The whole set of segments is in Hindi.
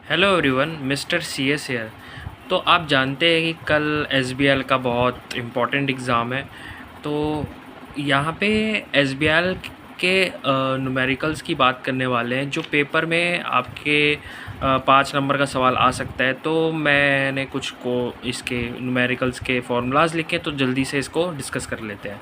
Hello everyone, mister C S here. तो आप जानते हैं कि कल एस बी एल का बहुत इम्पोर्टेंट एग्ज़ाम है। तो यहाँ पे एस बी एल के न्यूमेरिकल्स की बात करने वाले हैं, जो पेपर में आपके 5 नंबर का सवाल आ सकता है। तो मैंने कुछ को इसके न्यूमेरिकल्स के फॉर्मूलाज लिखे, तो जल्दी से इसको डिस्कस कर लेते हैं।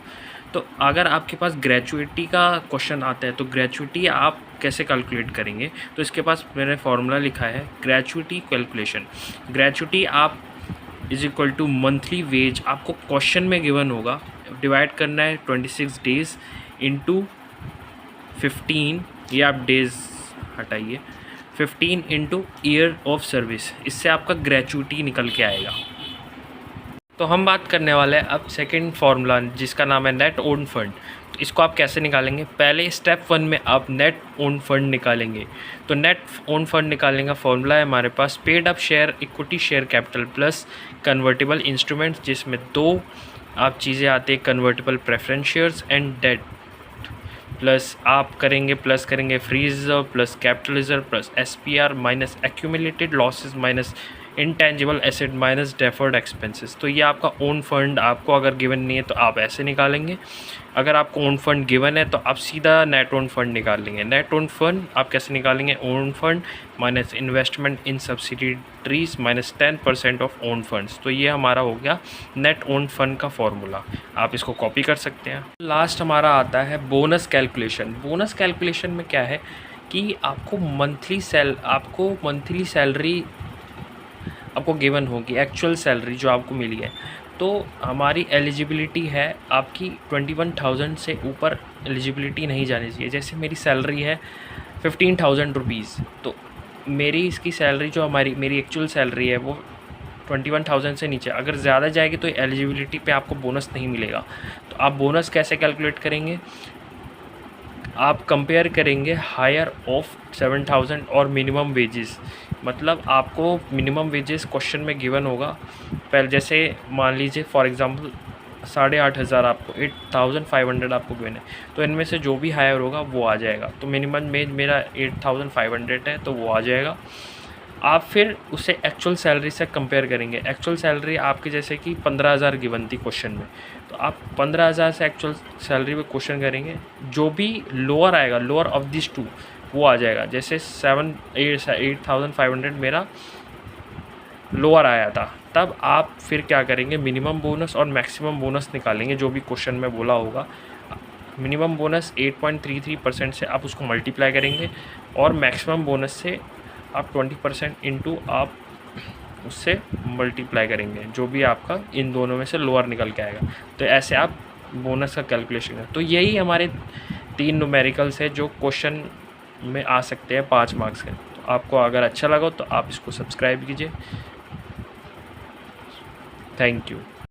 तो अगर आपके पास ग्रेचुइटी का क्वेश्चन आता है तो ग्रेचुइटी आप कैसे कैलकुलेट करेंगे, तो इसके पास मैंने फार्मूला लिखा है ग्रेचुइटी कैलकुलेशन। ग्रेचुइटी आप is equal to monthly wage, आपको क्वेश्चन में गिवन होगा, डिवाइड करना है 26 डेज़ इंटू 15, ये आप डेज़ हटाइए, 15 इंटू ईयर ऑफ सर्विस, इससे आपका ग्रेचुइटी निकल के आएगा। तो हम बात करने वाले हैं अब सेकंड फार्मूला, जिसका नाम है नेट ओन फंड। तो इसको आप कैसे निकालेंगे? पहले स्टेप 1 में आप नेट ओन फंड निकालेंगे। तो नेट ओन फंड निकालने का फार्मूला है हमारे पास paid up share equity share capital plus convertible instruments, जिसमें दो आप चीज़ें आती है, convertible preference shares and debt, plus आप करेंगे प्लस करेंगे free reserve plus capital reserve plus SPR minus accumulated losses minus intangible asset minus deferred expenses. तो ये आपका ओन फंड आपको अगर गिवन नहीं है तो आप ऐसे निकालेंगे। अगर आपको ओन फंड गिवन है तो आप सीधा नेट ओन फंड निकाल लेंगे। नेट ओन फंड आप कैसे निकालेंगे? Own fund minus investment in subsidies minus 10% of own funds. तो ये हमारा हो गया नेट ओन फंड का फॉर्मूला। आप इसको कॉपी कर सकते हैं। लास्ट हमारा आता है बोनस कैलकुलेशन। बोनस कैलकुलेशन में क्या है कि आपको मंथली सैलरी आपको गिवन होगी, एक्चुअल सैलरी जो आपको मिली है। तो हमारी एलिजिबिलिटी है आपकी 21,000 से ऊपर एलिजिबिलिटी नहीं जानी चाहिए। जैसे मेरी सैलरी है 15,000 रुपीज़, तो मेरी इसकी सैलरी जो मेरी एक्चुअल सैलरी है वो 21,000 से नीचे। अगर ज़्यादा जाएगी तो एलिजिबिलिटी पे आपको बोनस नहीं मिलेगा। तो आप बोनस कैसे कैलकुलेट करेंगे? आप कंपेयर करेंगे हायर ऑफ 7,000 और मिनिमम वेजेस। मतलब आपको मिनिमम वेजेस क्वेश्चन में गिवन होगा। पहले जैसे मान लीजिए फॉर एग्जांपल 8,500 आपको 8,500 आपको गिवन है, तो इनमें से जो भी हायर होगा वो आ जाएगा। तो मिनिमम वेज मेरा 8,500 है, तो वो आ जाएगा। आप फिर उसे एक्चुअल सैलरी से कंपेयर करेंगे। एक्चुअल सैलरी आपके जैसे कि 15,000 गिवन थी क्वेश्चन में, तो आप 15,000 से एक्चुअल सैलरी पे क्वेश्चन करेंगे। जो भी लोअर आएगा, लोअर ऑफ दिस टू, वो आ जाएगा। जैसे 8,500 मेरा लोअर आया था, तब आप फिर क्या करेंगे? मिनिमम बोनस और मैक्सिमम बोनस निकालेंगे जो भी क्वेश्चन में बोला होगा। मिनिमम बोनस 8.33% से आप उसको मल्टीप्लाई करेंगे, और मैक्सिमम बोनस से आप 20% इंटू आप उससे मल्टीप्लाई करेंगे, जो भी आपका इन दोनों में से लोअर निकल के आएगा। तो ऐसे आप बोनस का कैलकुलेशन करें। तो यही हमारे 3 न्यूमेरिकल्स है जो क्वेश्चन में आ सकते हैं 5 मार्क्स के। तो आपको अगर अच्छा लगा तो आप इसको सब्सक्राइब कीजिए। Thank you.